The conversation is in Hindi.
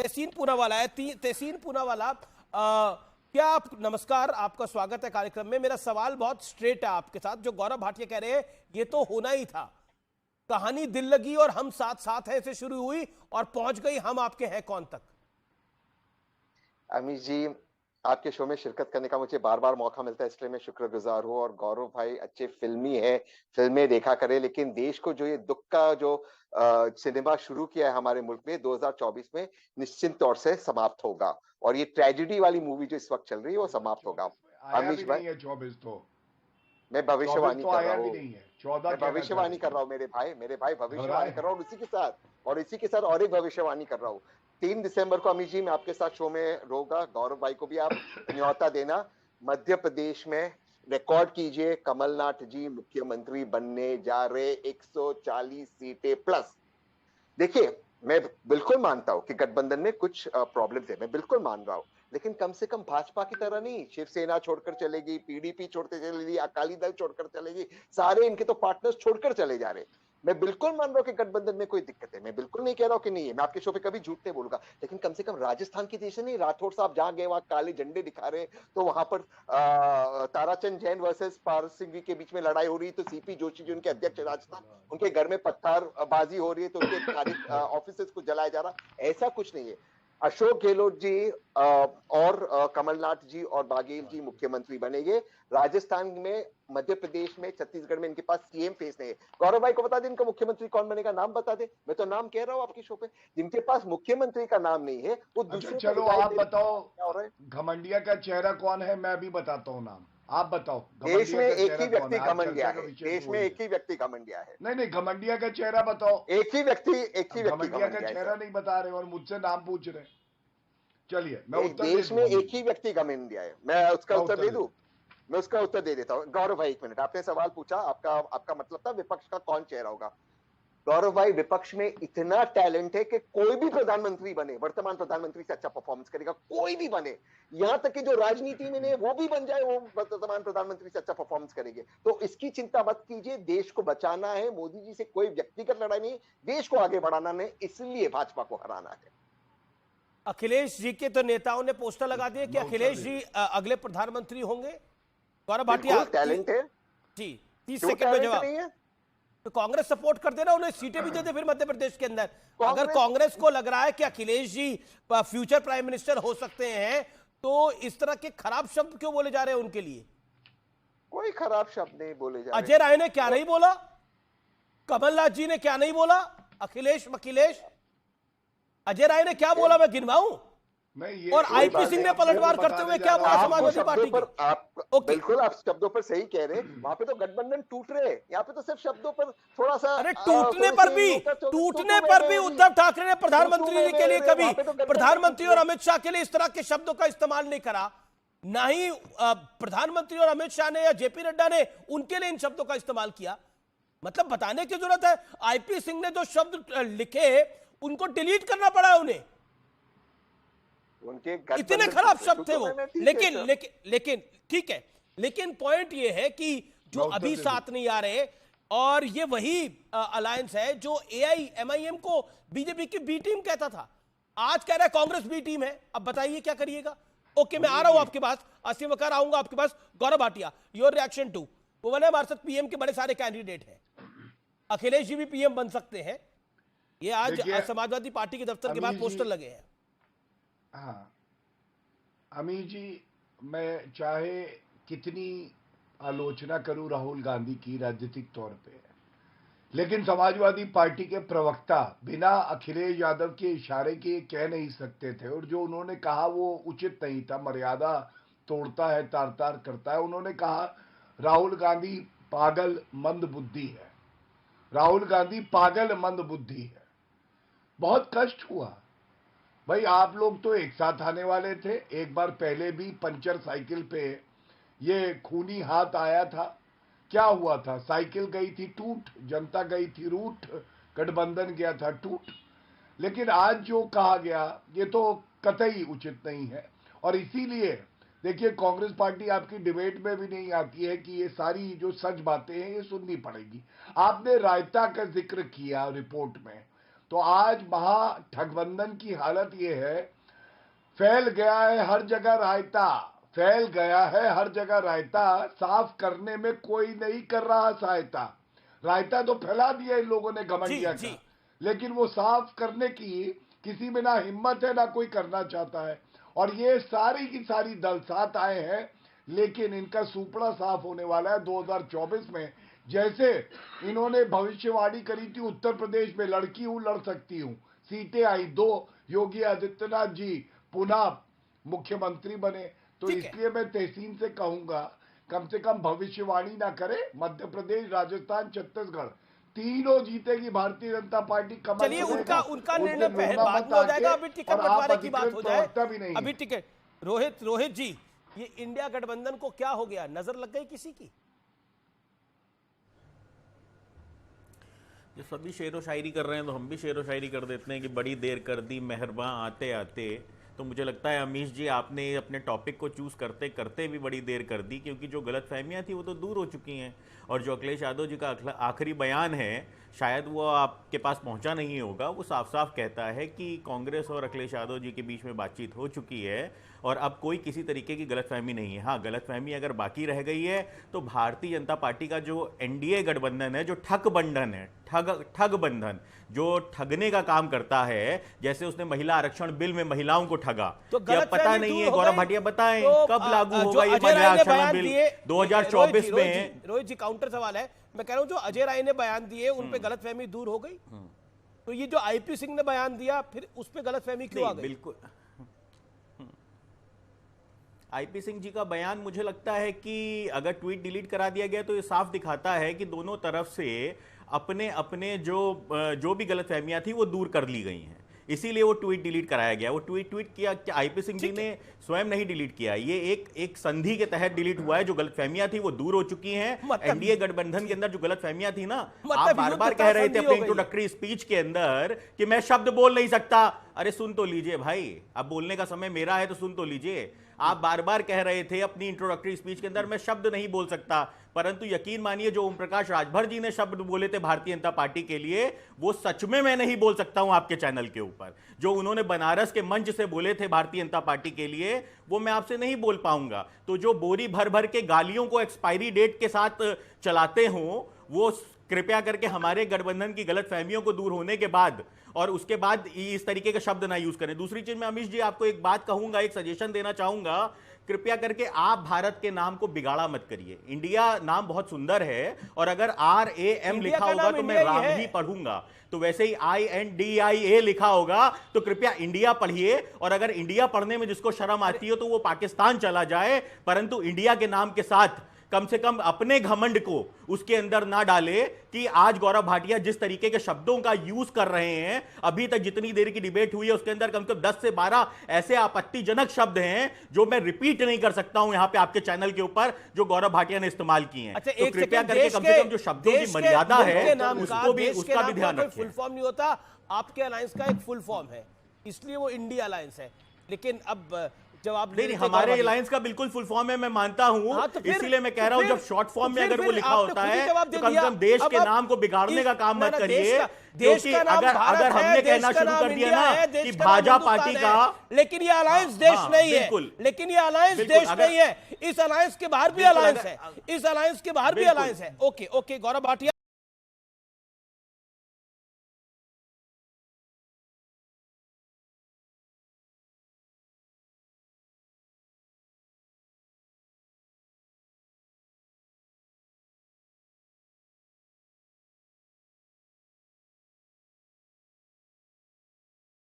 तहसीन पूनावाला है। तहसीन पूनावाला, क्या आप, नमस्कार, आपका स्वागत है कार्यक्रम में। मेरा सवाल बहुत स्ट्रेट है आपके साथ। जो गौरव भाटिया कह रहे हैं ये तो होना ही था, कहानी दिल लगी और हम साथ साथ हैं से शुरू हुई और पहुंच गई हम आपके हैं कौन तक। अमीश जी, आपके शो में शिरकत करने का मुझे बार बार मौका मिलता है, इसलिए मैं शुक्रगुजार हूँ। और गौरव भाई अच्छे फिल्मी है, फिल्में देखा करें, लेकिन देश को जो ये दुख का जो सिनेमा शुरू किया है हमारे मुल्क में 2024 में, निश्चित तौर से समाप्त होगा। और ये ट्रेजिडी वाली मूवी जो इस वक्त चल रही है वो समाप्त होगा। आया अमीश भी भाई, नहीं है 24 तो। मैं 24 भविष्यवाणी तो कर रहा आया भी हूँ। नहीं है, 14 मैं कहना चाह भविष्यवाणी रहे कर हैं। रहा हूँ मेरे भाई भविष्यवाणी घबराए कर हैं। रहा हूँ। इसी के साथ और एक भविष्यवाणी कर रहा हूँ। 3 दिसंबर को अमित जी मैं आपके साथ शो में रहूंगा। गौरव भाई को भी आप न्योता देना। मध्य प्रदेश में रिकॉर्ड कीजिए, कमलनाथ जी मुख्यमंत्री बनने जा रहे, 140 सीटें प्लस। देखिए, मैं बिल्कुल मानता हूं कि गठबंधन में कुछ प्रॉब्लम्स है, मैं बिल्कुल मान रहा हूं, लेकिन कम से कम भाजपा की तरह नहीं शिवसेना छोड़कर चलेगी, पीडीपी छोड़ते चलेगी, अकाली दल छोड़कर चलेगी, सारे इनके तो पार्टनर्स छोड़कर चले जा रहे। मैं बिल्कुल मान रहा हूं कि गठबंधन में कोई दिक्कत है, मैं बिल्कुल नहीं कह रहा हूं कि नहीं है, मैं आपके शो पे कभी झूठ नहीं बोलूंगा, लेकिन कम से कम राजस्थान की जैसे नहीं, राठौर साहब जहां गए वहां काले झंडे दिखा रहे, तो वहां पर ताराचंद जैन वर्सेस पारस सिंह के बीच में लड़ाई हो रही, तो सीपी जोशी जी उनके अध्यक्ष राजस्थान, उनके घर में पत्थरबाजी हो रही है, तो उनके कार्य ऑफिसेस को जलाया जा रहा, ऐसा कुछ नहीं है। अशोक गहलोत जी और कमलनाथ जी और बाघेल जी मुख्यमंत्री बनेंगे। राजस्थान में, मध्य प्रदेश में, छत्तीसगढ़ में इनके पास सीएम फेस नहीं है। गौरव भाई को बता दें इनका मुख्यमंत्री कौन बनेगा, नाम बता दे। मैं तो नाम कह रहा हूं आपकी शो पे, जिनके पास मुख्यमंत्री का नाम नहीं है वो अच्छा दूसरे को चलो हिदायत आप दे बताओ, क्या हो रहा है। घमंडिया का चेहरा कौन है? मैं भी बताता हूँ नाम, आप बताओ देश घमंडिया में का एक चेहरा ही कौन व्यक्ति है? आज घमंड गया चर्चा का है, विषय देश तो में वही है। एक ही व्यक्ति घमंड गया है। नहीं नहीं, घमंडिया का चेहरा बताओ। एक ही व्यक्ति घमंडिया घमंड का गया है चेहरा सर। नहीं बता रहे और मुझसे नाम पूछ रहे हैं। चलिए मैं उत्तर दे देश में दूं अमीर एक ही जी, व्यक्ति घमंड गया है। मैं उसका मैं उत्तर उत्तर दे दे दूं। दूं। मैं उसका उत्तर दे देता हूँ। गौरव भाई, 1 मिनट, आपने सवाल पूछा, आपका आपका मतलब था विपक्ष का कौन चेहरा होगा। गौरव भाई, विपक्ष में इतना टैलेंट है कि कोई भी प्रधानमंत्री बने, वर्तमान प्रधानमंत्री से अच्छा परफॉर्मेंस करेगा, कोई भी बने। यहां तक कि जो राजनीति में नहीं वो भी बन जाए, वो वर्तमान प्रधानमंत्री से अच्छा परफॉर्मेंस करेंगे। तो इसकी चिंता मत कीजिए, देश को बचाना है, मोदी जी से कोई व्यक्तिगत लड़ाई नहीं, देश को आगे बढ़ाना है, इसलिए भाजपा को हराना है। अखिलेश जी के तो नेताओं ने पोस्टर लगा ठीक दिए है, कि मैं उत्तर अखिलेश दे जी दूं। अगले प्रधानमंत्री होंगे। गौरव भाटिया, बिल्कुल टैलेंट है। जी, 30 क्यों सेकंड में टैलेंट जवाब। नहीं है? तो कांग्रेस सपोर्ट कर देना, उन्हें सीटें भी दे दे फिर मध्य प्रदेश के अंदर। अगर कांग्रेस कांग्रेस को लग रहा है कि Akhilesh ji future prime minister हो सकते हैं, तो इस तरह के खराब शब्द क्यों बोले जा रहे हैं उनके लिए? कोई खराब शब्द नहीं बोले जा रहे। अजय राय ने क्या वो नहीं बोला, कमलनाथ जी ने क्या नहीं बोला, अखिलेश अखिलेश अजय राय ने क्या बोला, मैं गिनवाऊं? नहीं ये और कोई आईपी बात सिंह नहीं। ने अपने को पलटवार करते बताने हुए जा क्या रहा बोला है आपको समाजवादी शब्दों पार्टी पर के? आप ओके, बिल्कुल, आप शब्दों पर सही कह रहे हैं। वहां पे तो गठबंधन टूट रहे हैं, यहाँ पे तो सिर्फ शब्दों पर थोड़ा सा अरे टूटने थोड़ी पर सी भी, नोका चौक, तू टूटने तू मैं पर मैं भी अभी, उद्धव ठाकरे ने तू मैं प्रधानमंत्री के लिए मैं कभी, वहां पे तो गठबंधन टूट प्रधानमंत्री रहे और हैं। अमित शाह के लिए इस तरह के शब्दों का इस्तेमाल नहीं करा। ना ही प्रधानमंत्री और अमित शाह ने या जेपी नड्डा ने उनके लिए इन शब्दों का इस्तेमाल किया। मतलब बताने की जरूरत है, आईपी सिंह ने जो शब्द लिखे उनको डिलीट करना पड़ा उन्हें, उनके इतने गठबंधन खराब टूट रहे, शब्द तू थे तो वो। मैंने, ठीक है लेकिन सर। लेकिन लेकिन ठीक है, लेकिन पॉइंट ये है कि जो मैं उत्तर अभी दे दूं। साथ नहीं आ रहे, और ये वही अलायंस है जो एआईएमआईएम को बीजेपी की बी टीम कहता था, आज कह रहा है कांग्रेस बी टीम है। अब बताइए क्या करिएगा। ओके, मैं आ अमीर रहा हूं जी, आपके पास, असीम वकार आऊंगा आपके पास। Gaurav Bhatia, your reaction to, वो बने हमारे साथ पीएम के बड़े सारे कैंडिडेट हैं, अखिलेश जी भी पीएम बन सकते हैं। ये आज देखिए समाजवादी पार्टी के दफ्तर के बाहर अमीर जी, पोस्टर लगे हैं। हाँ अमीर जी, मैं चाहे कितनी आलोचना करूं राहुल गांधी की राजनीतिक तौर पे, लेकिन समाजवादी पार्टी के प्रवक्ता बिना अखिलेश यादव के इशारे के कह नहीं सकते थे, और जो उन्होंने कहा वो उचित नहीं था, मर्यादा तोड़ता है, तार तार करता है। उन्होंने कहा राहुल गांधी पागल मंद बुद्धि है, राहुल गांधी पागल मंद बुद्धि है। बहुत कष्ट हुआ भाई, आप लोग तो एक साथ आने वाले थे, एक बार पहले भी पंचर साइकिल पे ये खूनी हाथ आया था। क्या हुआ था? साइकिल गई थी टूट, जनता गई थी रूठ, गठबंधन गया था टूट। लेकिन आज जो कहा गया ये तो कतई उचित नहीं है, और इसीलिए देखिए कांग्रेस पार्टी आपकी डिबेट में भी नहीं आती है कि ये सारी जो सच बातें हैं ये सुननी पड़ेगी। आपने रायता का जिक्र किया रिपोर्ट में, तो आज महागठबंधन की हालत ये है, फैल गया है हर जगह रायता, फैल गया है हर जगह रायता, साफ करने में कोई नहीं कर रहा सहायता। रायता तो फैला दिया इन लोगों ने घमंडिया का, लेकिन वो साफ करने की किसी में ना हिम्मत है ना कोई करना चाहता है। और ये सारी की सारी दल साथ आए हैं, लेकिन इनका सुपड़ा साफ होने वाला है 2024 में। जैसे इन्होंने भविष्यवाणी करी थी उत्तर प्रदेश में लड़की हूं लड़ सकती हूं, सीटें आई 2, योगी आदित्यनाथ जी पुनः मुख्यमंत्री बने। तो इसलिए मैं तहसीन से कहूंगा कम से कम भविष्यवाणी ना करे। मध्य प्रदेश, राजस्थान, छत्तीसगढ़ तीनों जीतेगी भारतीय जनता पार्टी। कमल चलिए उनका निर्णय पहले बाद में हो जाएगा, अभी टिकट बंटवारे की बात हो जाए। अभी टिकट रोहित जी, ये इंडिया गठबंधन को क्या हो गया, नजर लग गई किसी की? जो सभी शेरो शायरी कर रहे हैं तो हम भी शेरो शायरी कर देते हैं कि बड़ी देर कर दी मेहरबां आते आते। तो मुझे लगता है अमीश जी आपने अपने टॉपिक को चूज़ करते करते भी बड़ी देर कर दी, क्योंकि जो गलतफहमियां थी वो तो दूर हो चुकी हैं। और जो अखिलेश यादव जी का आखिरी बयान है, शायद वो आपके पास पहुंचा नहीं होगा, वो साफ साफ कहता है कि कांग्रेस और अखिलेश यादव जी के बीच में बातचीत हो चुकी है और अब कोई किसी तरीके की गलतफहमी नहीं है। हाँ, गलतफहमी अगर बाकी रह गई है तो भारतीय जनता पार्टी का जो एनडीए गठबंधन है, जो ठग बंधन है, ठग बंधन जो ठगने का काम करता है, जैसे उसने महिला आरक्षण बिल में महिलाओं को ठगा, तो अब पता नहीं है। गौरव भाटिया बताएं तो कब लागू होगा ये महिला आरक्षण बिल? 2024 में। रोहित जी काउंटर सवाल है, मैं कह रहा हूं जो अजय राय ने बयान दिए उन पे गलतफहमी दूर हो गई, तो ये जो आईपी सिंह ने बयान दिया फिर उस पे गलतफहमी क्यों आ गई? बिल्कुल, आईपी सिंह जी का बयान मुझे लगता है कि अगर ट्वीट डिलीट करा दिया गया तो ये साफ दिखाता है कि दोनों तरफ से अपने अपने जो भी गलतफहमियां थी वो दूर कर ली गई हैं, इसीलिए वो ट्वीट डिलीट कराया गया। वो ट्वीट किया कि आईपी सिंह जी ने स्वयं नहीं डिलीट किया, ये एक संधि के तहत डिलीट हुआ है। जो गलतफहमियां थी वो दूर हो चुकी हैं। एनडीए गठबंधन के अंदर जो गलतफहमियां थी ना, आप बार बार कह रहे थे अपने इंट्रोडक्टरी स्पीच के अंदर कि मैं शब्द बोल नहीं सकता। अरे सुन तो लीजिए भाई, अब बोलने का समय मेरा है तो सुन तो लीजिए। आप बार बार कह रहे थे अपनी इंट्रोडक्टरी स्पीच के अंदर मैं शब्द नहीं बोल सकता, परंतु यकीन मानिए जो ओम प्रकाश राजभर जी ने शब्द बोले थे भारतीय जनता पार्टी के लिए, वो सच में मैं नहीं बोल सकता हूं आपके चैनल के ऊपर। जो उन्होंने बनारस के मंच से बोले थे भारतीय जनता पार्टी के लिए, वो मैं आपसे नहीं बोल पाऊंगा। तो जो बोरी भर भर के गालियों को एक्सपायरी डेट के साथ चलाते हो, वो कृपया करके हमारे गठबंधन की गलतफहमियों को दूर होने के बाद और उसके बाद इस तरीके के शब्द ना यूज करें। दूसरी चीज मैं अमीश जी आपको एक बात कहूंगा, एक सजेशन देना चाहूंगा, कृपया करके आप भारत के नाम को बिगाड़ा मत करिए। इंडिया नाम बहुत सुंदर है और अगर RAM लिखा होगा तो मैं राम ही पढ़ूंगा, तो वैसे ही INDIA लिखा होगा तो कृपया इंडिया पढ़िए। और अगर इंडिया पढ़ने में जिसको शर्म आती हो तो वो पाकिस्तान चला जाए, परंतु इंडिया के नाम के साथ कम से कम अपने घमंड को उसके अंदर ना डाले कि आज गौरव भाटिया जिस तरीके के शब्दों का यूज कर रहे हैं, अभी तक जितनी देर की डिबेट हुई है उसके अंदर कम से कम 10 से 12 ऐसे आपत्तिजनक शब्द हैं जो मैं रिपीट नहीं कर सकता हूं यहां पे आपके चैनल के ऊपर, जो गौरव भाटिया ने इस्तेमाल किए हैं। अच्छा, तो कृपया करके कम से कम जो शब्दों की मर्यादा है उसका भी ध्यान रखें। फुल फॉर्म नहीं होता, आपके अलायंस का एक फुल फॉर्म है, इसलिए वो इंडिया अलायंस है। लेकिन अब जवाब नहीं, हमारे अलायंस का बिल्कुल फुल फॉर्म है, मैं मानता हूं। हाँ, तो इसीलिए मैं कह रहा हूं जब शॉर्ट फॉर्म में अगर वो लिखा होता है तो कम से कम देश के नाम को बिगाड़ने का काम मत करिए, क्योंकि अगर हमने कहना शुरू कर दिया ना कि भाजपा पार्टी का, लेकिन ये अलायंस देश नहीं है, लेकिन ये अलायंस देश नहीं है, इस अलायंस के बाहर भी अलायंस है, इस अलायंस के बाहर भी अलायंस है। ओके, गौरव भाटिया।